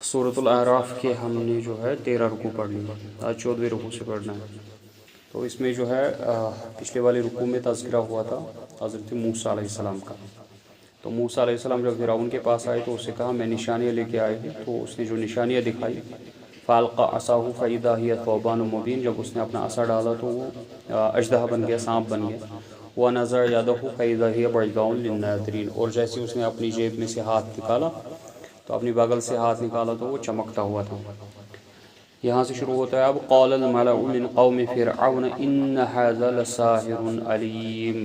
سورۃ الاعراف کے ہم نے جو ہے 13 رکوع پڑھ لی، آج 14ویں رکوع سے پڑھنا ہے۔ تو اس میں جو ہے پچھلے والے رکوع میں تذکرہ ہوا تھا حضرت موسیٰ علیہ السلام کا۔ تو موسیٰ علیہ السلام جب فرعون کے پاس آئے تو اس سے کہا میں نشانیاں لے کے آئے ہوں، تو اس نے جو نشانیاں دکھائی فَأَلْقَىٰ عَصَاهُ فَإِذَا هِيَ ثُعْبَانٌ مُّبِينٌ، جب اس نے اپنا عصا ڈالا تو وہ اژدہا بن گیا، سانپ بن گیا۔ وَنَزَعَ يَدَهُ فَإِذَا هِيَ بَيْضَاءُ لِلنَّاظِرِينَ، اور جیسے اس نے اپنی جیب میں سے ہاتھ نکالا تو اپنی بغل سے ہاتھ نکالا تو وہ چمکتا ہوا تھا۔ یہاں سے شروع ہوتا ہے اب قال الملأ من قوم فرعون ان هذا لساحر علیم۔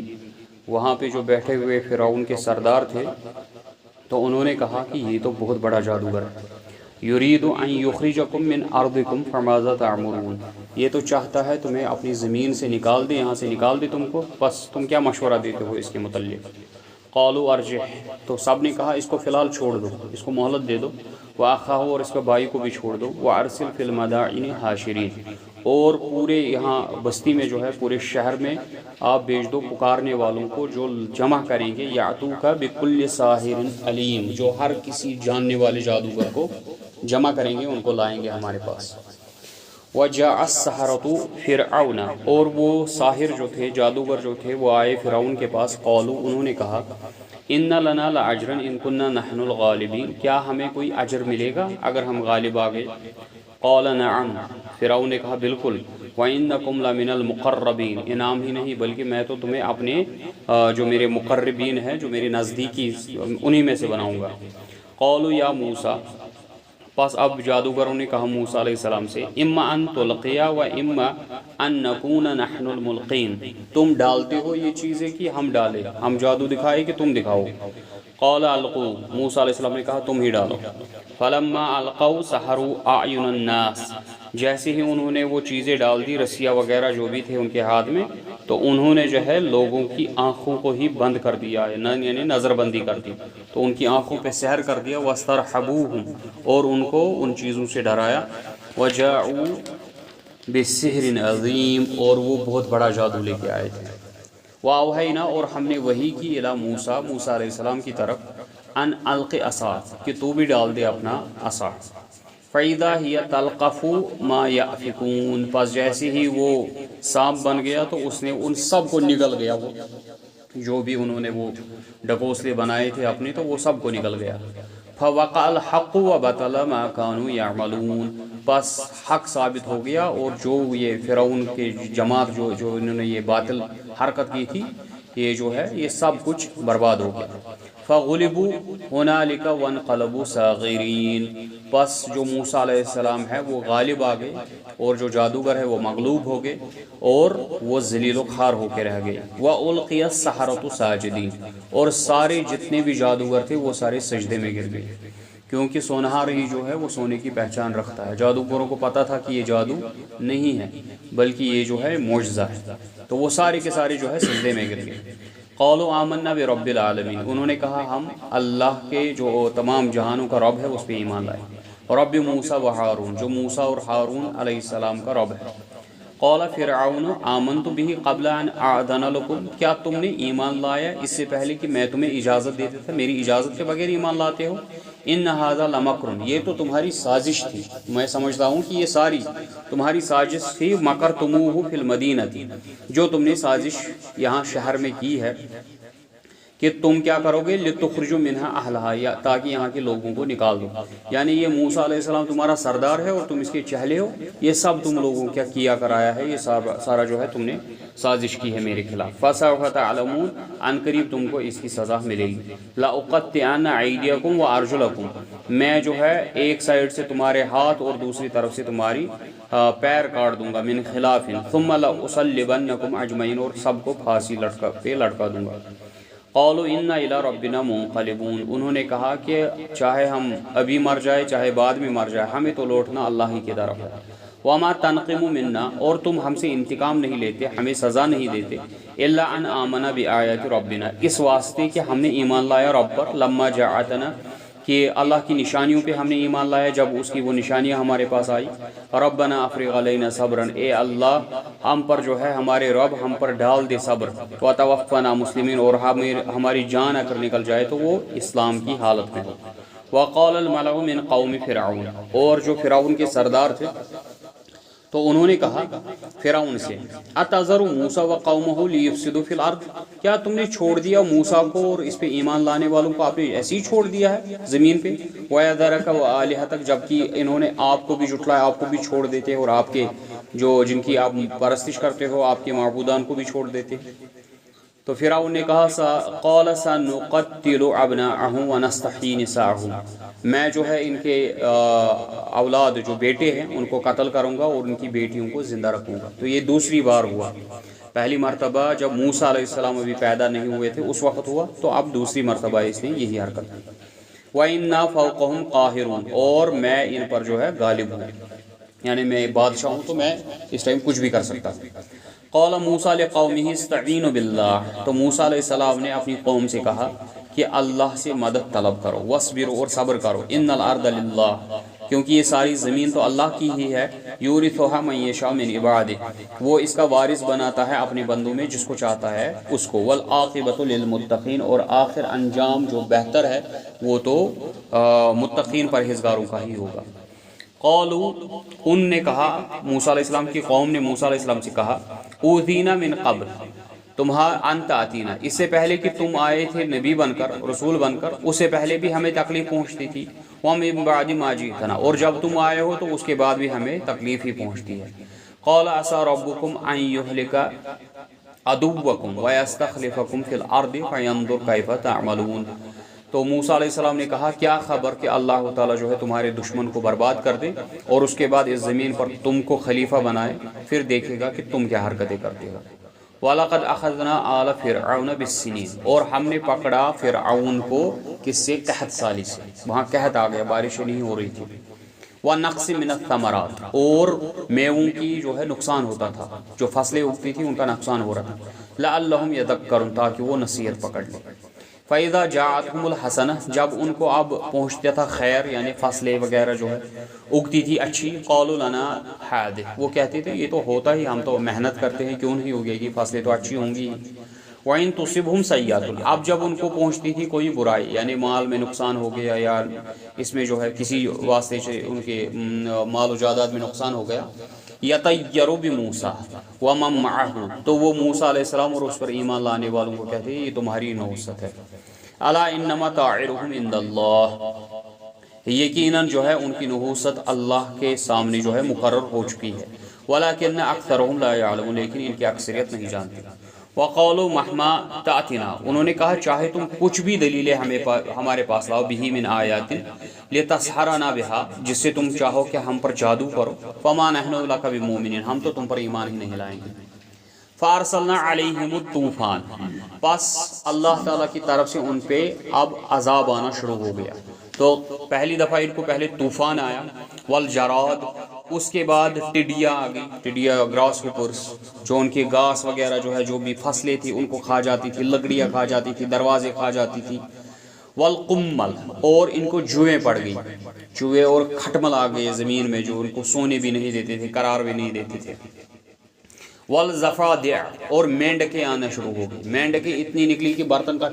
وہاں پہ جو بیٹھے ہوئے فرعون کے سردار تھے تو انہوں نے کہا کہ یہ تو بہت بڑا جادوگر ہے۔ یرید ان یخرجکم من ارضکم فماذا تعمرون، یہ تو چاہتا ہے تمہیں اپنی زمین سے نکال دے، یہاں سے نکال دے تم کو، بس تم کیا مشورہ دیتے ہو اس کے متعلق؟ قالوا ارجح، تو سب نے کہا اس کو فی الحال چھوڑ دو، اس کو مہلت دے دو، واخاہ، اور اس کے بھائی کو بھی چھوڑ دو، وارسل فی المدائن حاشرین، اور پورے یہاں بستی میں جو ہے پورے شہر میں آپ بھیج دو پکارنے والوں کو جو جمع کریں گے یاتوک بکل ساحر علیم، جو ہر کسی جاننے والے جادوگر کو جمع کریں گے، ان کو لائیں گے ہمارے پاس۔ وجاء السحرة فرعون، اور وہ ساحر جو تھے، جادوگر جو تھے، وہ آئے فرعون کے پاس۔ قالوا، انہوں نے کہا ان لنا لاجرا ان كنا نحن الغالبین، کیا ہمیں کوئی اجر ملے گا اگر ہم غالب آ گئے؟ قال نعم، فرعون نے کہا بالکل، وانکم لمن المقربین، انعام ہی نہیں بلکہ میں تو تمہیں اپنے جو میرے مقربین ہیں، جو میرے نزدیکی، انہی میں سے بناؤں گا۔ قالوا یا موسیٰ، پس اب جادوگروں نے کہا موسیٰ علیہ السلام سے اما ان تلقیا و اما ان نکون نحن الملقین، تم ڈالتے ہو یہ چیزیں کہ ہم ڈالے، ہم جادو دکھائے کہ تم دکھاؤ؟ قال القوا، موسیٰ علیہ السلام نے کہا تم ہی ڈالو۔ فلما القوا سحروا اعین الناس، جیسے ہی انہوں نے وہ چیزیں ڈال دی، رسیاں وغیرہ جو بھی تھے ان کے ہاتھ میں، تو انہوں نے جو ہے لوگوں کی آنکھوں کو ہی بند کر دیا ہے، یعنی نظر بندی کر دی، تو ان کی آنکھوں پہ سحر کر دیا۔ وَاسْتَرْحَبُوهُمْ، اور ان کو ان چیزوں سے ڈرایا۔ وَجَاءُوا بِسِحْرٍ عَظِيمٍ، اور وہ بہت بڑا جادو لے کے آئے تھے۔ وَأَوْحَيْنَا، اور ہم نے وحی کی، إِلَى موسیٰ، موسیٰ علیہ السلام کی طرف، ان الق عصاک، کہ تو بھی ڈال دے اپنا عصا۔ فَإِذَا هِيَ تَلْقَفُ مَا يَأْفِكُونَ، پس جیسے ہی وہ سانپ بن گیا تو اس نے ان سب کو نگل گیا، وہ جو بھی انہوں نے وہ ڈکوسلے بنائے تھے اپنے، تو وہ سب کو نکل گیا۔ فَوَقَعَ الْحَقُّ وَبَطَلَ مَا كَانُوا يَعْمَلُونَ، بس حق ثابت ہو گیا، اور جو یہ فرعون کے جماعت جو انہوں نے یہ باطل حرکت کی تھی، یہ جو ہے یہ سب کچھ برباد ہو گیا۔ فَغُلِبُوا هُنَالِكَ وَانقَلَبُوا صَاغِرِينَ، پس جو موسیٰ علیہ السلام ہے وہ غالب آ گئے، اور جو جادوگر ہے وہ مغلوب ہو گئے، اور وہ ذلیل و خوار ہو کے رہ گئے۔ وَأُلْقِيَ السَّحَرَةُ سَاجِدِينَ، اور سارے جتنے بھی جادوگر تھے وہ سارے سجدے میں گر گئے، کیونکہ سونہار ہی جو ہے وہ سونے کی پہچان رکھتا ہے۔ جادوگروں کو پتہ تھا کہ یہ جادو نہیں ہے بلکہ یہ جو ہے معجزہ ہے، تو وہ سارے کے سارے جو ہے سجدے میں گر گئے۔ قالوا آمنا برب العالمین، انہوں نے کہا ہم اللہ کے جو تمام جہانوں کا رب ہے اس پہ ایمان لائے، رب موسیٰ و ہارون، جو موسیٰ اور ہارون علیہ السلام کا رب ہے۔ قال فرعون آمنت به قبل ان اذن لكم، کیا تم نے ایمان لایا اس سے پہلے کہ میں تمہیں اجازت دیتا تھا؟ میری اجازت کے بغیر ایمان لاتے ہو؟ ان هذا لمکر، یہ تو تمہاری سازش تھی، میں سمجھتا ہوں کہ یہ ساری تمہاری سازش تھی۔ مکرتموہ فی المدینہ، جو تم نے سازش یہاں شہر میں کی ہے کہ تم کیا کرو گے، لتخرجوا منہا اہلہا، یا تاکہ یہاں کے لوگوں کو نکال دو، یعنی یہ موسیٰ علیہ السلام تمہارا سردار ہے اور تم اس کے چہلے ہو، یہ سب تم لوگوں کیا کرایا ہے، یہ سارا جو ہے تم نے سازش کی ہے میرے خلاف۔ فسوف تعلمون، ان قریب تم کو اس کی سزا ملے گی۔ لأقطعن ایدیکم وارجلکم، میں جو ہے ایک سائیڈ سے تمہارے ہاتھ اور دوسری طرف سے تمہاری پیر کاٹ دوں گا، من خلاف، ثم لأصلبنکم اجمعین، اور سب کو پھانسی پہ لٹکا دوں گا۔ قالوا انا الی ربنا منقلبون، انہوں نے کہا کہ چاہے ہم ابھی مر جائے چاہے بعد میں مر جائے، ہمیں تو لوٹنا اللہ ہی کی طرف ہے۔ وما تنقم منا، اور تم ہم سے انتقام نہیں لیتے، ہمیں سزا نہیں دیتے، الا ان آمنا بآیات ربنا، اس واسطے کہ ہم نے ایمان لایا رب پر، لما جاءتنا، کہ اللہ کی نشانیوں پہ ہم نے ایمان لایا جب اس کی وہ نشانیاں ہمارے پاس آئی۔ ربنا افرغ علینا صبرا، اے اللہ ہم پر جو ہے ہمارے رب ہم پر ڈال دے صبر، وتوفنا مسلمین، اور ہماری جان اگر نکل جائے تو وہ اسلام کی حالت میں ہو۔ وقال الملأ من قوم فرعون، اور جو فرعون کے سردار تھے تو انہوں نے کہا فرعون سے، اتذر موسیٰ وقومہ لیفسدوا فی الارض، کیا تم نے چھوڑ دیا موسیٰ کو اور اس پہ ایمان لانے والوں کو آپ نے ایسے ہی چھوڑ دیا ہے زمین پہ، وَيَذَرَكَ وَآلِهَتَكَ، جبکہ انہوں نے آپ کو بھی جھٹلایا، آپ کو بھی چھوڑ دیتے اور آپ کے جو جن کی آپ پرستش کرتے ہو آپ کے معبودان کو بھی چھوڑ دیتے۔ تو فرعون نے کہا قال سنقتل ابناءهم ونستحيي نساءهم، میں جو ہے ان کے اولاد جو بیٹے ہیں ان کو قتل کروں گا اور ان کی بیٹیوں کو زندہ رکھوں گا۔ تو یہ دوسری بار ہوا، پہلی مرتبہ جب موسیٰ علیہ السلام ابھی پیدا نہیں ہوئے تھے اس وقت ہوا، تو اب دوسری مرتبہ اس نے یہی حرکت کی۔ وَإِنَّا فَوْقَهُمْ قَاهِرُونَ، اور میں ان پر جو ہے غالب ہوں، یعنی میں بادشاہ ہوں تو میں اس ٹائم کچھ بھی کر سکتا ہوں۔ قال موسیٰ لقومہ استعینوا باللہ، تو موسیٰ علیہ السلام نے اپنی قوم سے کہا کہ اللہ سے مدد طلب کرو، واصبروا، اور صبر کرو، ان الارض للہ، کیونکہ یہ ساری زمین تو اللہ کی ہی ہے، یورثھا من یشاء من عبادہ، وہ اس کا وارث بناتا ہے اپنے بندوں میں جس کو چاہتا ہے اس کو، والعاقبۃ للمتقین، اور آخر انجام جو بہتر ہے وہ تو متقین پرہیزگاروں کا ہی ہوگا۔ قالوا، ان نے کہا، موسیٰ علیہ السلام کی قوم نے موسیٰ علیہ السلام سے کہا، اوذینا من قبل، انت آتینا، اس سے پہلے کہ تم آئے تھے نبی بن کر، رسول بن کر، اس سے پہلے بھی ہمیں تکلیف پہنچتی تھی، ومن بعد ما جئتنا، اور جب تم آئے ہو تو اس کے بعد بھی ہمیں تکلیف ہی پہنچتی ہے۔ قال عسى ربكم ان يهلك عدوكم ويستخلفكم في الارض فينظر كيف تعملون، تو موسیٰ علیہ السلام نے کہا کیا خبر کہ اللہ تعالیٰ جو ہے تمہارے دشمن کو برباد کر دے اور اس کے بعد اس زمین پر تم کو خلیفہ بنائے، پھر دیکھے گا کہ تم کیا حرکتیں کرتے ہو۔ وَلَقَدْ أَخَذْنَا آلَ فِرْعَوْنَ بِالسِّنِينَ، اور ہم نے پکڑا فرعون کو کس سے؟ قحط سالی سے، وہاں قحط آ گیا، بارشیں نہیں ہو رہی تھی۔ وَنَقْصٍ مِّنَ الثَّمَرَاتِ، اور میووں کی جو ہے نقصان ہوتا تھا، جو فصلیں اگتی تھی ان کا نقصان ہو رہا تھا، لَعَلَّهُمْ يَذَكَّرُونَ، تاکہ وہ نصیحت پکڑ لیں۔ فَإِذَا جَاءَتْهُمُ الْحَسَنَةُ، جب ان کو اب پہنچتا تھا خیر، یعنی فصلیں وغیرہ جو ہے اگتی تھی اچھی، قَالُوا لَنَا هَٰذِهِ، وہ کہتے تھے یہ تو ہوتا ہی، ہم تو محنت کرتے ہیں، کیوں نہیں ہوگی، فصلیں تو اچھی ہوں گی۔ وَإِن تُصِبْهُمْ سَيِّئَةٌ، اب جب ان کو پہنچتی تھی کوئی برائی، یعنی مال میں نقصان ہو گیا یا اس میں جو ہے کسی واسطے سے ان کے مال و جائیداد میں نقصان ہو گیا، یطیروا بموسیٰ ومن معہ، تو وہ موسیٰ علیہ السلام اور اس پر ایمان لانے والوں کو کہتے ہیں یہ تمہاری نحوست ہے۔ الا انما طائرهم عند اللہ، یقیناً جو ہے ان کی نحوست اللہ کے سامنے جو ہے مقرر ہو چکی ہے، ولکن اکثرهم لا يعلمون، لیکن ان کی اکثریت نہیں جانتی۔ وقالوا مہما تأتنا، انہوں نے کہا چاہے تم کچھ بھی دلیلیں ہمارے پاس لاؤ، بہی من آیات لتسحرنا بها، جس سے تم چاہو کہ ہم پر جادو کرو، فما نحن لک بمؤمنین، ہم تو تم پر ایمان ہی نہیں لائیں گے۔ فارسلنا علیہم الطوفان، پس اللہ تعالیٰ کی طرف سے ان پہ اب عذاب آنا شروع ہو گیا۔ تو پہلی دفعہ ان کو پہلے طوفان آیا، والجراد، اس کے بعد ٹڈیاں آ گئی، ٹڈیا گراس ہوپرس، جو ان کے گھاس وغیرہ جو ہے جو بھی فصلیں تھی ان کو کھا جاتی تھی، لکڑیاں کھا جاتی تھی، دروازے کھا جاتی تھی۔ والقمل، اور ان کو جوئیں پڑ گئی، چوہے اور کھٹمل آ گئے زمین میں جو ان کو سونے بھی نہیں دیتے تھے، قرار بھی نہیں دیتے تھے۔ والضفادع، اور مینڈکیں آنا شروع ہو گئی، مینڈکیں اتنی نکلی کہ برتن کا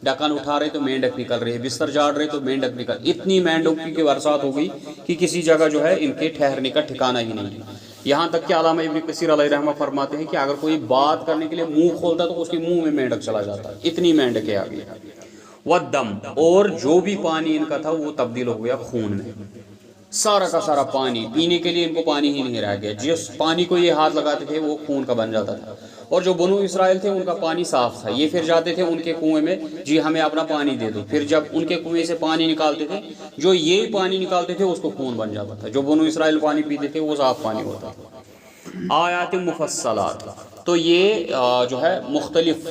ڈھکن اٹھا رہے تو مینڈک نکل رہی ہے، بستر جھاڑ رہے تو مینڈک نکل، اتنی مینڈکوں کی برسات ہو گئی کہ کسی جگہ جو ہے ان کے ٹھہرنے کا ٹھکانہ ہی نہیں۔ یہاں تک کہ علامہ ابن کثیر علیہ رحمہ فرماتے ہیں کہ اگر کوئی بات کرنے کے لیے منہ کھولتا تو اس کے منہ میں مینڈک چلا جاتا، اتنی مینڈکیں آ گئی۔ والدم، اور جو بھی پانی ان کا تھا وہ تبدیل ہو گیا خون میں، سارا کا سارا پانی، پینے کے لیے ان کو پانی ہی نہیں رہ گیا، جس پانی کو یہ ہاتھ لگاتے تھے وہ خون کا بن جاتا تھا۔ اور جو بنو اسرائیل تھے ان کا پانی صاف تھا، یہ پھر جاتے تھے ان کے کنویں میں، جی ہمیں اپنا پانی دے دو، پھر جب ان کے کنویں سے پانی نکالتے تھے، جو یہ پانی نکالتے تھے اس کو خون بن جاتا تھا، جو بنو اسرائیل پانی پیتے تھے وہ صاف پانی ہوتا تھا۔ آیات مفصلات، تو یہ جو ہے مختلف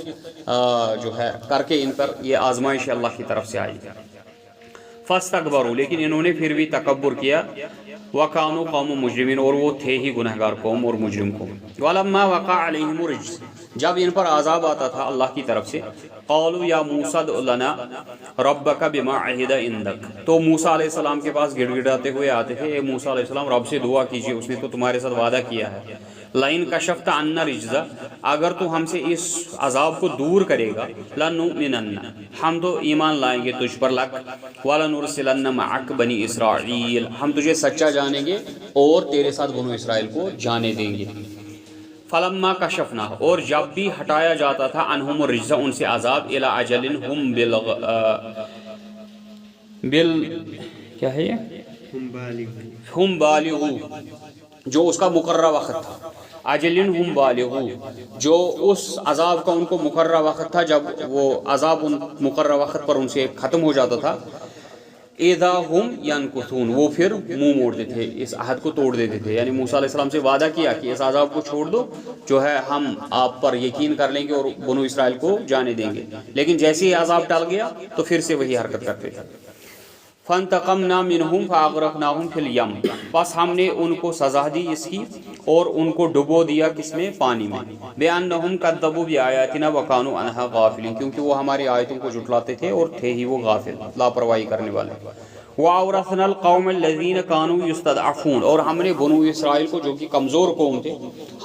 جو ہے کر کے ان پر یہ آزمائش اللہ کی طرف سے آئی۔ فاستکبروا، لیکن انہوں نے پھر بھی تکبر کیا، وکانوا قوم مجرمین، اور وہ تھے ہی گنہگار قوم اور مجرم قوم۔ ولما وقع علیہم الرجز، جب ان پر عذاب آتا تھا اللہ کی طرف سے، قالوا یا موسیٰ ادع لنا ربک بما عہد عندک، تو موسیٰ علیہ السلام کے پاس گڑ گڑاتے ہوئے آتے تھے، اے موسیٰ علیہ السلام رب سے دعا کیجئے، اس نے تو تمہارے ساتھ وعدہ کیا ہے، لئن کشفت عنا رجزا، اگر تو ہم سے اس عذاب کو دور کرے گا، لنؤمنن، ہم تو ایمان لائیں گے تجھ پر لک وَلَنُرْسِلَنَّ مَعَكَ بَنِي اسرائیل، ہم تجھے سچا جانیں گے اور تیرے ساتھ بنو اسرائیل کو جانے دیں گے۔ فَلَمَّا كَشَفْنَا، اور جب بھی ہٹایا جاتا تھا عنہم الرجز، ان سے عذاب، إِلَىٰ أَجَلٍ کیا ہے یہ ہم بالغو، جو اس کا مقررہ وقت تھا، اجلن ہم بالغو، جو اس عذاب کا ان کو مقررہ وقت تھا، جب وہ عذاب ان مقررہ وقت پر ان سے ختم ہو جاتا تھا، اذا ہم ینکثون، وہ پھر منہ موڑتے تھے، اس عہد کو توڑ دیتے تھے۔ یعنی موسیٰ علیہ السلام سے وعدہ کیا کہ اس عذاب کو چھوڑ دو، جو ہے ہم آپ پر یقین کر لیں گے اور بنو اسرائیل کو جانے دیں گے، لیکن جیسے ہی عذاب ٹل گیا تو پھر سے وہی حرکت کرتے تھے۔ فانتقمنا منہم فاغرقناہم فی الیم، بس ہم نے ان کو سزا دی اس کی اور ان کو ڈبو دیا کس میں؟ پانی میں۔ بِأَنَّهُمْ كَذَّبُوا بِآيَاتِنَا وَكَانُوا عَنْهَا غَافِلِينَ، کیونکہ وہ ہماری آیتوں کو جھٹلاتے تھے اور تھے ہی وہ غافل، لاپرواہی کرنے والے۔ وَأَوْرَثْنَا الْقَوْمَ الَّذِينَ كَانُوا يُسْتَضْعَفُونَ، اور ہم نے بنو اسرائیل کو، جو کہ کمزور قوم تھے،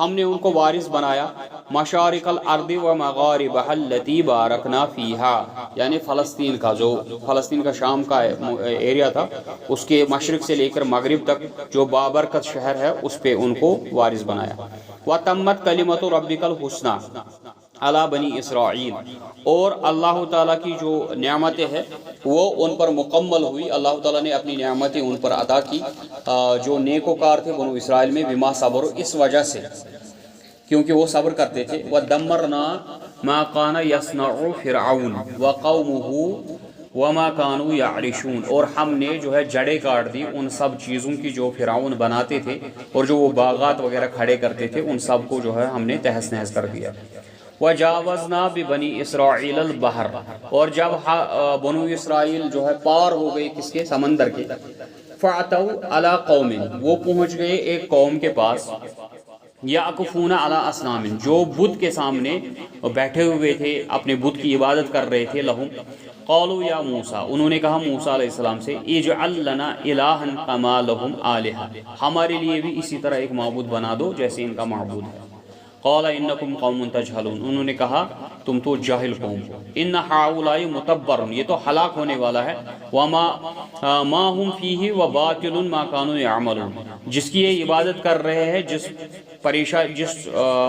ہم نے ان کو وارث بنایا، مشارق الارض ومغاربها التي باركنا فيها، یعنی فلسطین کا، جو فلسطین کا شام کا ایریا تھا، اس کے مشرق سے لے کر مغرب تک جو بابرکت شہر ہے، اس پہ ان کو وارث بنایا۔ وَتَمَّتْ كَلِمَةُ رَبِّكَ الْحُسْنَى علی بنی اسرائیل، اور اللہ تعالیٰ کی جو نعمتیں ہیں وہ ان پر مکمل ہوئی، اللہ تعالیٰ نے اپنی نعمتیں ان پر عطا کی، جو نیکوکار تھے بنو اسرائیل میں، بما صبروا، اس وجہ سے کیونکہ وہ صبر کرتے تھے۔ وَدَمَّرْنَا مَا كَانَ يَصْنَعُ فِرْعَوْنُ وَقَوْمُهُ وَمَا كَانُوا يَعْرِشُونَ، اور ہم نے جو ہے جڑیں کاٹ دی ان سب چیزوں کی جو فرعون بناتے تھے اور جو وہ باغات وغیرہ کھڑے کرتے تھے، ان سب کو جو ہے ہم نے تہس نہس کر دیا۔ وَجَاوَزْنَا بِبَنِي إِسْرَائِيلَ الْبَحْرَ، اور جب بنو اسرائیل جو ہے پار ہو گئے کس کے؟ سمندر کے۔ فَأَتَوْا عَلَىٰ قَوْمٍ، وہ پہنچ گئے ایک قوم کے پاس، یعکفون علی اصنام، جو بت کے سامنے بیٹھے ہوئے تھے، اپنے بت کی عبادت کر رہے تھے۔ لہم قالوا یا موسیٰ، انہوں نے کہا موسیٰ علیہ السلام سے، اجعل لنا الہا کما لہم آلہہ، ہمارے لیے بھی اسی طرح ایک معبود بنا دو جیسے ان کا معبود ہے۔ قال انکم قوم تجہلون، انہوں نے کہا تم تو جاہل قوم ہو۔ ان ہؤلاء متبر، یہ تو ہلاک ہونے والا ہے، وما ما هم فیہ وباطل ما كانوا يعملون، جس کی یہ عبادت کر رہے ہیں، جس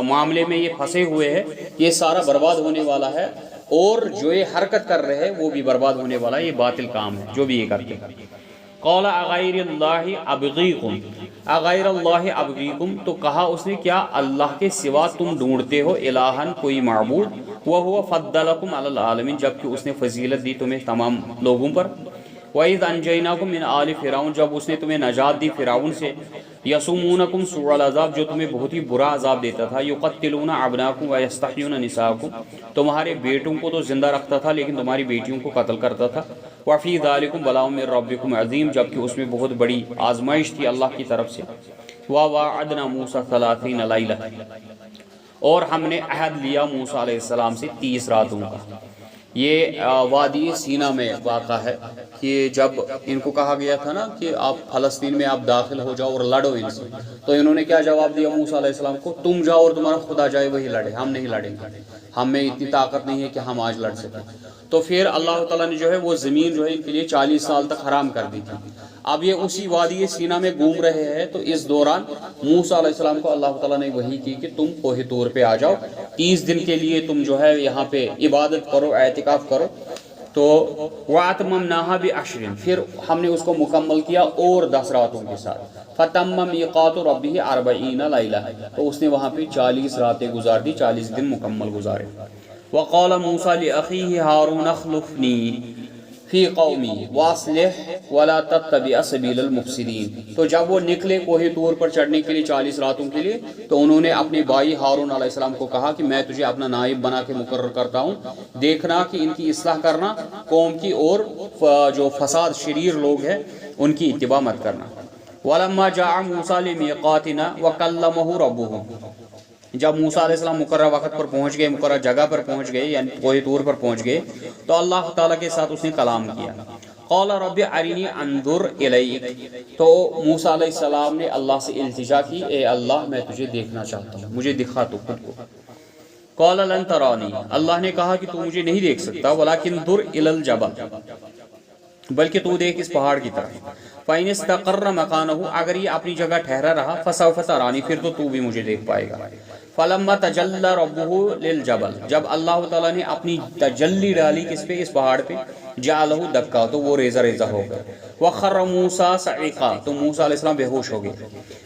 معاملے میں یہ پھنسے ہوئے ہیں، یہ سارا برباد ہونے والا ہے، اور جو یہ حرکت کر رہے ہیں وہ بھی برباد ہونے والا ہے، یہ باطل کام ہے جو بھی یہ کرتے ہیں۔ قال اغیر اللہ ابغیکم، اغیر اللہ ابغیکم، تو کہا اس نے کیا اللہ کے سوا تم ڈھونڈتے ہو الہن کوئی معبود، وہو فضلکم علی العالمین، جبکہ اس نے فضیلت دی تمہیں تمام لوگوں پر۔ وَإِذْ أَنْجَيْنَاكُمْ مِنْ آلِ فِرْعَوْنَ، جب اس نے تمہیں نجات دی فرعون سے، یسومونکم سوء العذاب، جو تمہیں بہت ہی برا عذاب دیتا تھا، یقتلون ابناکم ویستحیون نساءکم، تمہارے بیٹوں کو تو زندہ رکھتا تھا لیکن تمہاری بیٹیوں کو قتل کرتا تھا۔ وفی ذالکم بلاء من ربکم عظیم، جبکہ اس میں بہت بڑی آزمائش تھی اللہ کی طرف سے۔ وواعدنا موسیٰ 30 لیلہ، اور ہم نے عہد لیا موسیٰ علیہ السلام سے 30 راتوں کا۔ یہ وادی سینا میں واقع ہے کہ جب ان کو کہا گیا تھا نا کہ آپ فلسطین میں آپ داخل ہو جاؤ اور لڑو ان سے، تو انہوں نے کیا جواب دیا موسیٰ علیہ السلام کو؟ تم جاؤ اور تمہارا خدا جائے وہی لڑے، ہم نہیں لڑیں گے، ہم میں اتنی طاقت نہیں ہے کہ ہم آج لڑ سکیں۔ تو پھر اللہ تعالیٰ نے جو ہے وہ زمین جو ہے ان کے لیے 40 سال تک حرام کر دی تھی۔ اب یہ اسی وادی سینا میں گھوم رہے ہیں، تو اس دوران موسیٰ علیہ السلام کو اللہ تعالیٰ نے وحی کی کہ تم کوہ طور پہ آ جاؤ، 30 دن کے لیے تم جو ہے یہاں پہ عبادت کرو، اعتکاف کرو۔ تو وَأَتْمَمْنَاهَا بِعَشْرٍ، پھر ہم نے اس کو مکمل کیا اور 10 راتوں کے ساتھ۔ فَتَمَّ مِيقَاتُ رَبِّهِ 40 لَيْلَةً، تو اس نے وہاں پہ 40 راتیں گزار دی، 40 دن مکمل گزارے۔ وَقَالَ مُوسَىٰ لِأَخِيهِ هَارُونَ اخْلُفْنِي فی قومی واصلح ولا تتبع سبیل المفسدین، تو جب وہ نکلے کوہ طور پر چڑھنے کے لیے 40 راتوں کے لیے، تو انہوں نے اپنے بھائی ہارون علیہ السلام کو کہا کہ میں تجھے اپنا نائب بنا کے مقرر کرتا ہوں، دیکھنا کہ ان کی اصلاح کرنا قوم کی، اور جو فساد شریر لوگ ہیں ان کی اتباع مت کرنا۔ وَلَمَّا جَاءَ مُوسَىٰ لِمِيقَاتِنَا وَكَلَّمَهُ رَبُّهُ، جب موسیٰ علیہ السلام مقررہ وقت پر پہنچ گئے، مقررہ جگہ پر پہنچ گئے، یعنی کوہ طور پر پہنچ گئے، تو اللہ تعالیٰ کے ساتھ اس نے کلام کیا۔ قال رب ارنی انظر الیک، تو موسیٰ علیہ السلام نے اللہ سے التجا کی، اے اللہ میں تجھے دیکھنا چاہتا ہوں، مجھے دکھا تو خود کو۔ قال لن ترانی، اللہ نے کہا کہ تو مجھے نہیں دیکھ سکتا، ولکن انظر الی الجبل، بلکہ تو دیکھ اس پہاڑ کی طرف، فَإِنِ اسْتَقَرَّ مَكَانَهُ، اگر یہ اپنی جگہ ٹھہرا رہا، فَسَوْفَ تَرَانِی، پھر تو بھی مجھے دیکھ پائے گا۔ فَلَمَّا تَجَلَّى رَبُّهُ لِلْجَبَلِ، جب اللہ تعالیٰ نے اپنی تجلی ڈالی کس پہ؟ اس پہاڑ پہ، جَعَلَهُ دَكًّا، تو وہ ریزہ ریزہ ہو گیا، وَخَرَّ مُوسَىٰ صَعِقًا، تو موسیٰ علیہ السلام بے ہوش ہو گئے۔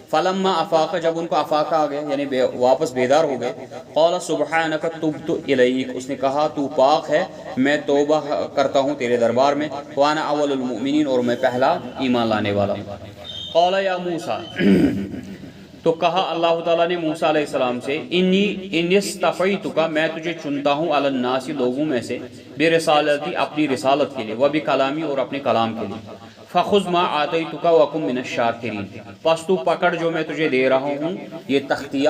فَلَمَّا أَفَاقَ، جب ان کو افاقہ آ گیا یعنی واپس بیدار ہو گئے، قَالَ سُبْحَانَكَ تُبْتُ إِلَيْكَ، اس نے کہا تو پاک ہے، میں توبہ کرتا ہوں تیرے دربار میں، وَأَنَا أَوَّلُ الْمُؤْمِنِينَ، اور میں پہلا ایمان لانے والا ہوں۔ قَالَ يَا مُوسَىٰ، تو کہا اللہ تعالیٰ نے موسیٰ علیہ السلام سے، انی اصطفیتک، میں تجھے چنتا ہوں، علی الناس، لوگوں میں سے، برسالتی، اپنی رسالت کے لیے، وبکلامی، اور اپنے کلام کے لیے، فخذ ما آتیتک وکن من الشاکرین، پس تو پکڑ جو میں تجھے دے رہا ہوں یہ تختیہ،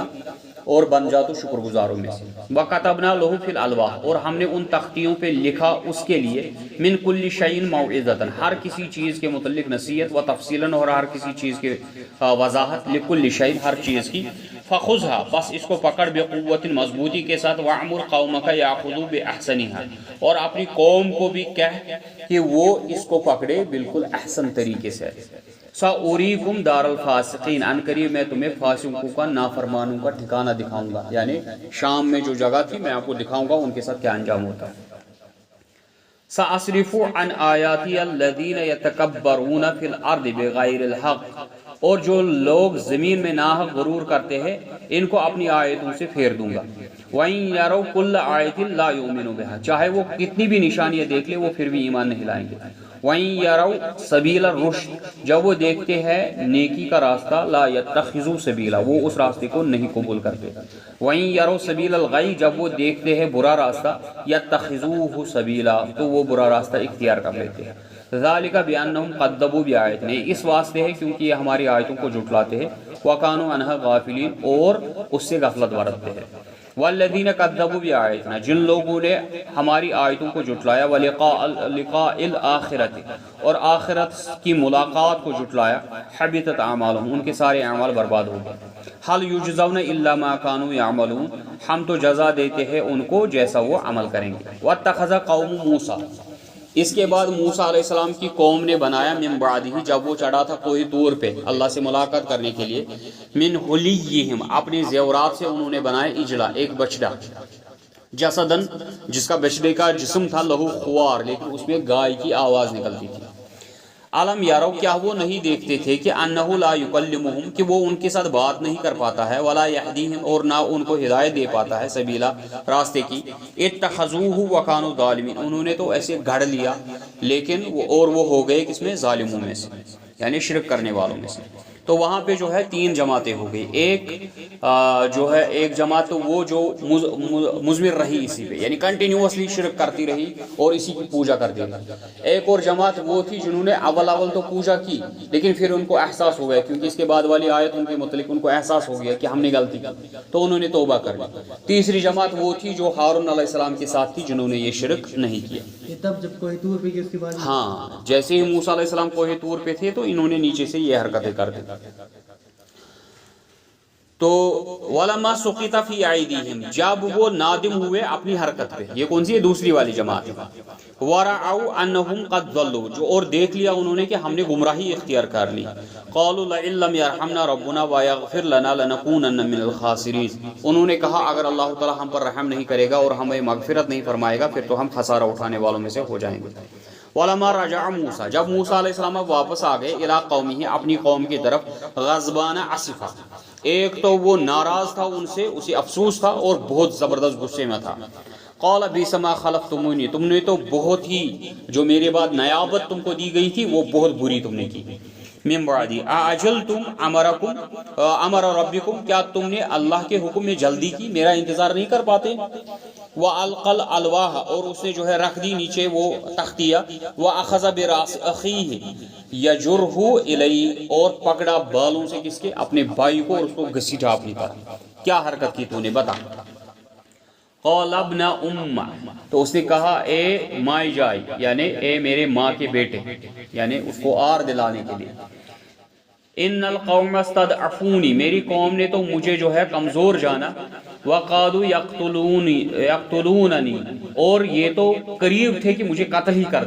اور بن جا تو شکر گزاروں میں سے۔ وَكَتَبْنَا لَهُ فِي الْأَلْوَاحِ، اور ہم نے ان تختیوں پہ لکھا اس کے لیے، من کل شیء موعظۃ، ہر کسی چیز کے متعلق نصیحت، و تفصیلاً، اور ہر کسی چیز کے وضاحت، لکل شیء، ہر چیز کی، فخذها، بس اس کو پکڑ، بقوت، مضبوطی کے ساتھ، وَأْمُرْ قَوْمَكَ يَأْخُذُوا بِأَحْسَنِهَا، اور اپنی قوم کو بھی کہہ کہ وہ اس کو پکڑے بالکل احسن طریقے سے۔ سَأُرِيكُمْ دَارَ الْفَاسِقِينَ، ان قریب میں تمہیں فاسقوں کا، نافرمانوں کا ٹھکانہ دکھاؤں گا، یعنی شام میں جو جگہ تھی میں آپ کو دکھاؤں گا ان کے ساتھ کیا انجام ہوتا ہے۔ سَأَصْرِفُ عَنْ آيَاتِيَ الَّذِينَ يَتَكَبَّرُونَ فِي الْأَرْضِ بِغَيْرِ الْحَقِّ، اور جو لوگ زمین میں ناحق غرور کرتے ہیں ان کو اپنی آیتوں سے پھیر دوں گا۔ وَإِن يَرَوْا كُلَّ آیَةٍ لَا يُؤْمِنُوا بِهَا، چاہے وہ کتنی بھی نشانیاں دیکھ لے وہ پھر بھی ایمان نہیں لائیں گے۔ وَإِن يَرَوْا سَبِيلَ الرُّشْدِ، جب وہ دیکھتے ہیں نیکی کا راستہ، لا يَتَّخِذُوا سَبِيلًا، وہ اس راستے کو نہیں قبول کرتے۔ وَإِن يَرَوْا سَبِيلَ الْغَيِّ، جب وہ دیکھتے ہیں برا راستہ، يَتَّخِذُوهُ سَبِيلًا، تو وہ برا راستہ اختیار کر لیتے ہیں۔ ذَلِكَ بِأَنَّهُمْ كَذَّبُوا بِآيَاتِنَا، اس واسطے ہے کیونکہ یہ ہماری آیتوں کو جھٹلاتے ہیں، وَكَانُوا عَنْهَا غَافِلِينَ، اور اس سے غفلت برتتے ہیں۔ والذین کذبوا بآیاتنا، جن لوگوں نے ہماری آیتوں کو جھٹلایا، ولقاء الآخرۃ، اور آخرت کی ملاقات کو جھٹلایا، حبطت اعمالهم، ان کے سارے اعمال برباد ہو گئے۔ هل یجزون الا ما كانوا يعملون، ہم تو جزا دیتے ہیں ان کو جیسا وہ عمل کریں گے۔ واتخذ قوم موسیٰ، اس کے بعد موسیٰ علیہ السلام کی قوم نے بنایا، من بعدہ، جب وہ چڑھا تھا کوہ طور پہ اللہ سے ملاقات کرنے کے لیے، من حلیہم، اپنے زیورات سے انہوں نے بنایا، اجلا، ایک بچڑا، جسدن، جس کا بچڑے کا جسم تھا، لہو خوار، لیکن اس میں گائے کی آواز نکلتی تھی۔ علم یارو، کیا وہ نہیں دیکھتے تھے کہ انہ لا یکلمہم، کہ وہ ان کے ساتھ بات نہیں کر پاتا ہے، ولا یہدیہم، اور نہ ان کو ہدایت دے پاتا ہے، سبیلا، راستے کی۔ اتخذوہ وکانوا ظالمین، انہوں نے تو ایسے گھڑ لیا لیکن اور وہ ہو گئے کس میں؟ ظالموں میں سے، یعنی شرک کرنے والوں میں سے۔ تو وہاں پہ جو ہے 3 جماعتیں ہو گئی، ایک جماعت تو وہ جو مضمر رہی اسی پہ، یعنی کنٹینیوسلی شرک کرتی رہی اور اسی کی پوجا کرتی رہی۔ ایک اور جماعت وہ تھی جنہوں نے اول تو پوجا کی، لیکن پھر ان کو احساس ہو گیا، کیونکہ اس کے بعد والی آیت ان کے متعلق ان کو احساس ہو گیا کہ ہم نے غلطی کی، تو انہوں نے توبہ کر لی۔ تیسری جماعت وہ تھی جو ہارون علیہ السلام کے ساتھ تھی، جنہوں نے یہ شرک نہیں کیا۔ تب جب کوہ طور پہ اس کے بعد، ہاں، جیسے ہی موسیٰ علیہ السلام کوہ طور پہ تھے تو انہوں نے نیچے سے یہ حرکتیں کر دی۔ تو وَلَمَّا سُقِطَ فِي أَيْدِيهِمْ، جب وہ نادم ہوئے اپنی حرکت پہ، یہ کون سی ہے؟ دوسری والی جماعت۔ وَرَأَوْا أَنَّهُمْ قَدْ ضَلُّوا، اور دیکھ لیا انہوں نے کہ ہم نے گمراہی اختیار کر لی۔ قَالُوا لَئِن لَّمْ يَرْحَمْنَا رَبُّنَا وَيَغْفِرْ لَنَا لَنَكُونَنَّ مِنَ الْخَاسِرِينَ، انہوں نے کہا اگر اللہ تعالیٰ ہم پر رحم نہیں کرے گا اور ہمیں مغفرت نہیں فرمائے گا پھر تو ہم خسارہ اٹھانے والوں میں سے ہو جائیں گے۔ وَلَمَّا رَجَعَ مُوسَىٰ، جب موسیٰ علیہ السلام واپس آ گئے، إِلَىٰ قَوْمِهِ، اپنی قوم کی طرف، غضبان اسفا، ایک تو وہ ناراض تھا ان سے، اسے افسوس تھا، اور بہت زبردست غصے میں تھا۔ قَالَ بِئْسَ مَا خَلَفْتُمُونِی، تم نے تو بہت ہی، جو میرے بعد نیابت تم کو دی گئی تھی وہ بہت بری تم نے کی۔ من بعدی اعجلتم امر ربکم، کیا تم نے اللہ کے حکم میں جلدی کی، میرا انتظار نہیں کر پاتے؟ وَأَلْقَى الْأَلْوَاحَ، اور اس نے جو ہے رکھ دی نیچے وہ تختیہ، وَأَخَذَ بِرَأْسِ أَخِيهِ يَجُرُّهُ إِلَيْهِ، اور پکڑا بالوں سے کس کے؟ اپنے بھائی کو، اور اس کو گھسیٹا اپنی طرف۔ کیا حرکت کی تو نے بتا؟ قَالَ ابْنَ أُمَّ، تو اس نے کہا اے مائی جائی، یعنی اے میرے ماں کے بیٹے، یعنی اس کو آر دلانے کے لیے۔ ان القوم استضعفونی، میری قوم نے تو مجھے جو ہے کمزور جانا، وقالوا یقتلوننی، اور یہ تو قریب تھے کہ مجھے قتل ہی کر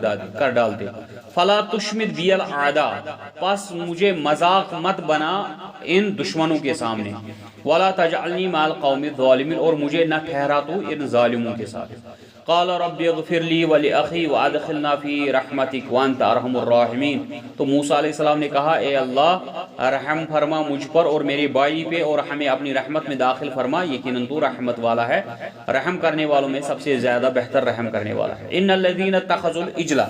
ڈالتے، فلا تشمت بی الاعداء، پس مجھے مذاق مت بنا ان دشمنوں کے سامنے، ولا تجعلنی مع القوم الظالمین، اور مجھے نہ ٹھہرا تو ان ظالموں کے ساتھ۔ قال رب اغفر لی ولاخی وادخلنا فی رحمتک وانت ارحم الراحمین، تو موسیٰ علیہ السلام نے کہا اے اللہ رحم فرما مجھ پر اور میرے بھائی پہ، اور ہمیں اپنی رحمت میں داخل فرما، یقیناً تو رحمت والا ہے، رحم کرنے والوں میں سب سے زیادہ بہتر رحم کرنے والا ہے۔ ان الذین اتخذوا العجل،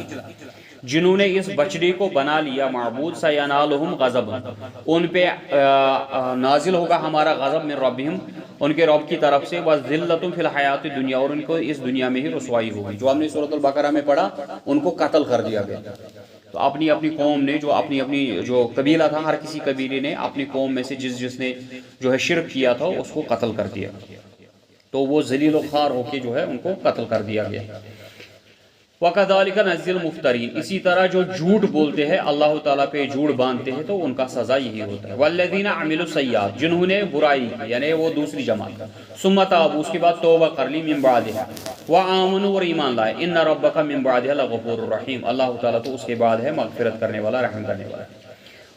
جنہوں نے اس بچڑے کو بنا لیا معبود، سینالہم غضب، ان پہ نازل ہوگا ہمارا غضب، من ربہم، ان کے رب کی طرف سے، وذلۃ فی الحیات الدنیا، اور ان کو اس دنیا میں ہی رسوائی ہوگی۔ جو ہم نے سورۃ البقرہ میں پڑھا، ان کو قتل کر دیا گیا۔ تو اپنی اپنی قوم نے، جو اپنی جو قبیلہ تھا، ہر کسی قبیلے نے اپنی قوم میں سے جس نے جو ہے شرک کیا تھا اس کو قتل کر دیا، تو وہ ذلیل و خوار ہو کے جو ہے ان کو قتل کر دیا گیا۔ وَكَذَلِكَ نَجْزِي الْمُفْتَرِينَ، اسی طرح جو جھوٹ بولتے ہیں، اللہ تعالیٰ پہ جھوٹ باندھتے ہیں، تو ان کا سزا یہی ہوتا ہے۔ وَالَّذِينَ عَمِلُوا السَّيِّئَاتِ، جنہوں نے برائی کی، یعنی وہ دوسری جماعت کا، ثُمَّ تَابُوا، اس کے بعد توبہ کر لی، مِن بَعْدِهَا وَآمَنُوا، اور ایمان لائے، إِنَّ رَبَّكَ مِن بَعْدِهَا لَغَفُورٌ رَحِيمٌ، اللہ تعالیٰ تو اس کے بعد ہے مغفرت کرنے والا، رحم کرنے والا۔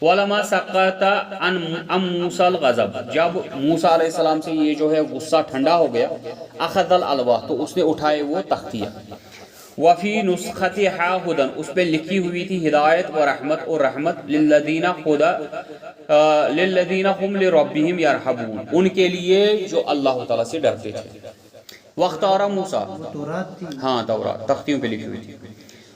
وَلَمَا سَقَطَ عَن مُوسَى الْغَضَبُ، جب موسیٰ علیہ السلام سے یہ جو ہے غصہ ٹھنڈا ہو گیا، أَخَذَ الْأَلْوَاحَ، تو اس نے اٹھائے وہ تختیاں، وفی نسختها ہدى، اس پہ لکھی ہوئی تھی ہدایت و رحمت، اور رحمت، للذین هم لربهم يرحبون، ان کے لیے جو اللہ تعالیٰ سے ڈرتے تھے۔ واختار موسیٰ، ہاں تورات تختیوں پہ لکھی ہوئی تھی۔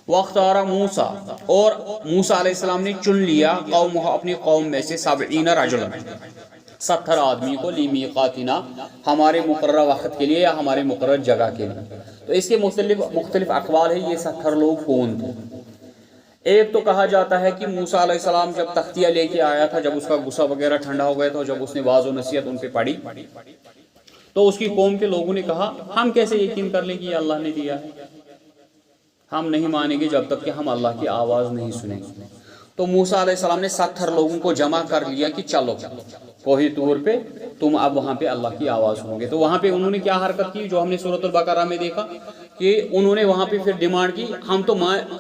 واختار موسیٰ، اور موسیٰ علیہ السلام نے چن لیا قومہ، اپنی قوم میں سے، 70 رجلا، 70 آدمی کو، لیمیقاتنا، ہمارے مقررہ وقت کے لیے یا ہمارے مقررہ جگہ کے لیے۔ تو اس کے مختلف اقوال ہیں، یہ 70 لوگ کون تھے۔ ایک تو کہا جاتا ہے کہ موسیٰ علیہ السلام جب تختیہ لے کے آیا تھا، جب اس کا غصہ وغیرہ ٹھنڈا ہو گیا تھا، جب اس نے واعظ و نصیحت ان پہ پڑھی، تو اس کی قوم کے لوگوں نے کہا ہم کیسے یقین کر لیں کہ یہ اللہ نے دیا ہے، ہم نہیں مانیں گے جب تک کہ ہم اللہ کی آواز نہیں سنیں گے۔ تو موسیٰ علیہ السلام نے 70 لوگوں کو جمع کر لیا کہ چلو کوہ طور پہ تم اب وہاں پہ اللہ کی آواز سنو گے۔ تو وہاں پہ انہوں نے کیا حرکت کی، جو ہم نے سورۃ البقرہ میں دیکھا کہ انہوں نے وہاں پہ پھر ڈیمانڈ کی، ہم تو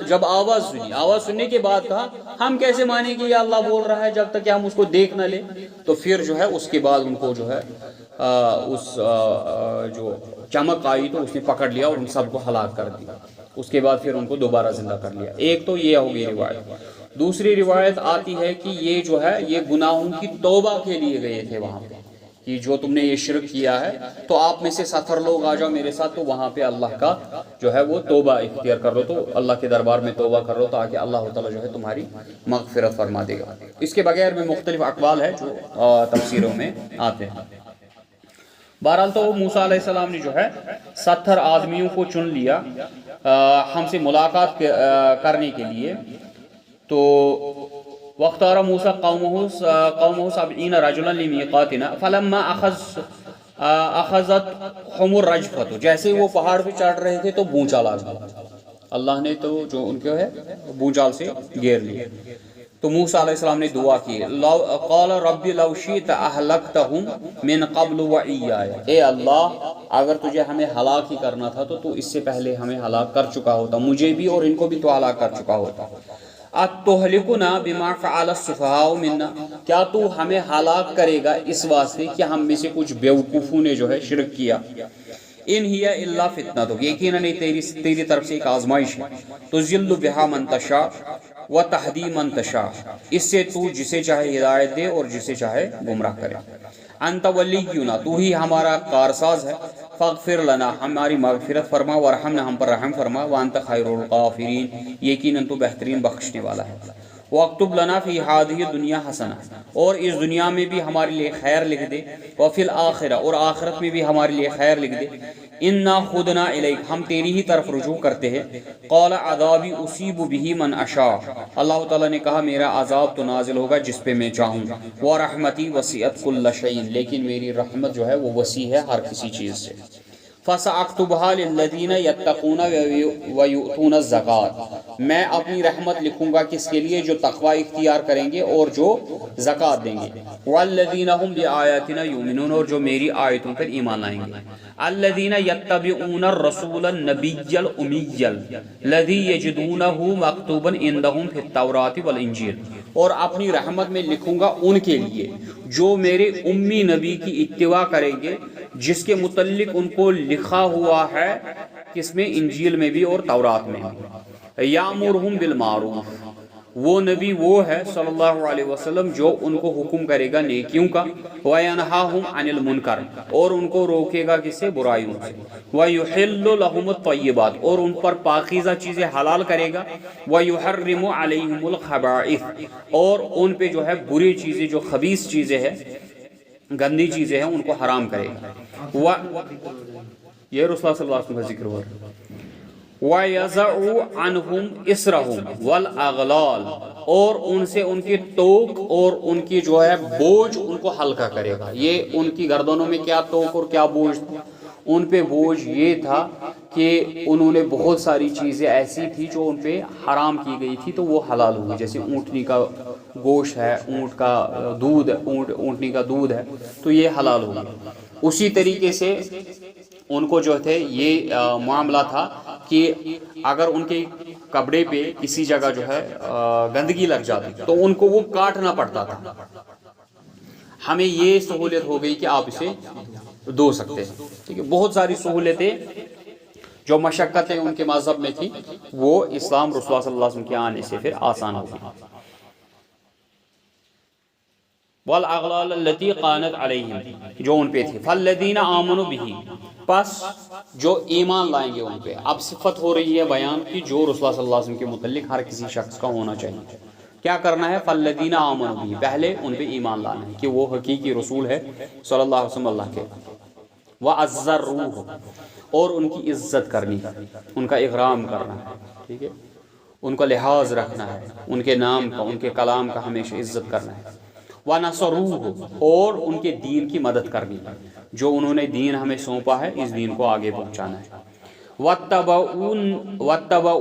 جب آواز سننے کے بعد کہا ہم کیسے مانیں کہ یہ اللہ بول رہا ہے جب تک کہ ہم اس کو دیکھ نہ لیں۔ تو پھر جو ہے اس کے بعد ان کو جو ہے جو چمک آئی تو اس نے پکڑ لیا اور ان سب کو ہلاک کر دیا۔ اس کے بعد پھر ان کو دوبارہ زندہ کر لیا۔ ایک تو یہ ہوگی روایت۔ دوسری روایت آتی ہے کہ یہ جو ہے یہ گناہوں کی توبہ کے لیے گئے تھے وہاں پہ، کہ جو تم نے یہ شرک کیا ہے تو آپ میں سے 70 لوگ آ جاؤ میرے ساتھ، تو وہاں پہ اللہ کا جو ہے وہ توبہ اختیار کر لو، تو اللہ کے دربار میں توبہ کر لو تاکہ اللہ تعالیٰ جو ہے تمہاری مغفرت فرما دے گا۔ اس کے بغیر میں مختلف اقوال ہے جو تفسیروں میں آتے ہیں۔ بہرحال تو موسیٰ علیہ السلام نے جو ہے 70 آدمیوں کو چن لیا ہم سے ملاقات کرنے کے لیے۔ تو واختار موسیٰ قومہ 70 رجلا لمیقاتنا فلما اخذتهم الرجفۃ، جیسے وہ پہاڑ پہ چڑھ رہے تھے تو بونچال آ گیا، اللہ نے تو جو ان کو ہے بونچال سے گھیر لیا۔ تو موسیٰ علیہ السلام نے دعا کی، قال رب لو شئت اہلکتہم من قبل وإیایا، اے اللہ اگر تجھے ہمیں ہلاک ہی کرنا تھا تو اس سے پہلے ہمیں ہلاک کر چکا ہوتا، مجھے بھی اور ان کو بھی تو ہلاک کر چکا ہوتا۔ اتہلکنا بما فعل السفہاء منا، کیا تو ہمیں ہلاک کرے گا اس واسطے کہ ہم میں سے کچھ بیوقوفوں نے جو ہے شرک کیا۔ ان ہی الا فتنتک، یقیناً تیری طرف سے ایک آزمائش ہے، تضل بہا من تشاء وتہدی من تشاء، اس سے تو جسے چاہے ہدایت دے اور جسے چاہے گمراہ کرے۔ انت ولینا، تو ہی ہمارا کارساز ہے، فاغفر لنا، ہماری مغفرت فرما، ورحمنا، ہم پر رحم فرما، وانت خیر الغافرین، یقیناً تو بہترین بخشنے والا ہے۔ واکتب لنا فی ہذہ الدنیا حسنہ، اور اس دنیا میں بھی ہمارے لیے خیر لکھ دے، وفی الآخرہ، اور آخرت میں بھی ہمارے لیے خیر لکھ دے، انا خودنا الیک، ہم تیری ہی طرف رجوع کرتے ہیں۔ قال عذابی اصیب بہ من اشاء، اللہ تعالیٰ نے کہا میرا عذاب تو نازل ہوگا جس پہ میں چاہوں، ورحمتی وسعت کل شیء، لیکن میری رحمت جو ہے وہ وسیع ہے ہر کسی چیز سے۔ فَسَأَكْتُبُهَا لِلَّذِينَ يَتَّقُونَ وَيُؤْتُونَ الزَّكَاةَ، میں اپنی رحمت لکھوں گا کس کے لیے؟ جو تقوی اختیار کریں گے اور جو زکوٰۃ دیں گے. وَالَّذِينَ هُمْ بِآيَاتِنَا يُؤْمِنُونَ، اور جو میری آیتوں پر ایمان لائیں گے. الَّذِينَ يَتَّبِعُونَ الرَّسُولَ النَّبِيَّ الْأُمِيَّ الَّذِي يَجِدُونَهُ مَكْتُوبًا عِندَهُمْ فِي التَّوْرَاةِ وَالْإِنجِيلِ، اور اپنی رحمت میں لکھوں گا ان کے لیے جو میرے امی نبی کی اتباع کریں گے، جس کے متعلق ان کو لکھا ہوا ہے کس میں؟ انجیل میں بھی اور تورات میں بھی. یامرہم بالمعروف، وہ نبی وہ ہے صلی اللہ علیہ وسلم جو ان کو حکم کرے گا نیکیوں کا. وینہاہم عن المنکر، اور ان کو روکے گا کس سے؟ برائیوں سے. ویحل لہم الطیبات، اور ان پر پاکیزہ چیزیں حلال کرے گا. ویحرم علیہم الخبائث، اور ان پہ جو ہے بری چیزیں، جو خبیث چیزیں ہیں، گندی چیزیں ہیں، ان کو حرام کرے گا. یہ رسول اللہ صلی اللہ علیہ وسلم کا ذکر ہوا. وَيَزَعُ عَنْهُمْ إِسْرَهُمْ وَالْأَغْلَالَ، اور ان سے ان کی توق اور ان کی جو ہے بوجھ ان کو ہلکا کرے گا. یہ ان کی گردنوں میں کیا توق اور کیا بوجھ تھا؟ ان پہ بوجھ یہ تھا کہ انہوں نے بہت ساری چیزیں ایسی تھی جو ان پہ حرام کی گئی تھی تو وہ حلال ہوئی، جیسے اونٹنی کا گوشت ہے، اونٹ کا دودھ، اونٹنی کا دودھ ہے، تو یہ حلال ہوگا. اسی طریقے سے ان کو جو تھے یہ معاملہ تھا کہ اگر ان کے کپڑے پہ کسی جگہ جو ہے گندگی لگ جاتی تو ان کو وہ کاٹنا پڑتا تھا. ہمیں یہ سہولت ہو گئی کہ آپ اسے دھو سکتے ہیں. ٹھیک ہے، بہت ساری سہولتیں جو مشقتیں ان کے مذہب میں تھی وہ اسلام رسول اللہ صلی اللہ علیہ وسلم کے آنے سے پھر آسان ہو گئی. والاغلال التي قانت علیہم، جو ان پہ تھی. فالذین آمنوا بہ، پس جو ایمان لائیں گے ان پہ. اب صفت ہو رہی ہے بیان کی جو رسول اللہ صلی اللہ علیہ وسلم کے متعلق ہر کسی شخص کا ہونا چاہیے. کیا کرنا ہے؟ فالذین آمنوا بہ، پہلے ان پہ ایمان لانا ہے کہ وہ حقیقی رسول ہے صلی اللہ علیہ وسلم اللہ کے. وعزروہ، اور ان کی عزت کرنی ہے، ان کا اکرام کرنا ہے. ٹھیک ہے، ان کا لحاظ رکھنا ہے، ان کے نام کا، ان کے کلام کا ہمیشہ عزت کرنا ہے. وَنَصَرُوهُ، اور ان کے دین کی مدد کرنی ہے، جو انہوں نے دین ہمیں سونپا ہے اس دین کو آگے پہنچانا ہے. وَاتَّبَعُوا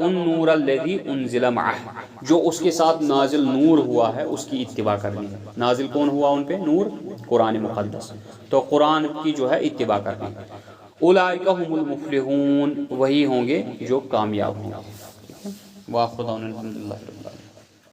النُّورَ الَّذِي أُنزِلَ مَعَهُ، جو اس کے ساتھ نازل نور ہوا ہے اس کی اتباع کرنی ہے. نازل کون ہوا ان پہ؟ نور، قرآن مقدس. تو قرآن کی جو ہے اتباع کرنی ہے. اولئک هم المفلحون، وہی ہوں گے جو کامیاب ہوں گے. وآخر دعوانا الحمدللہ رب العالمین.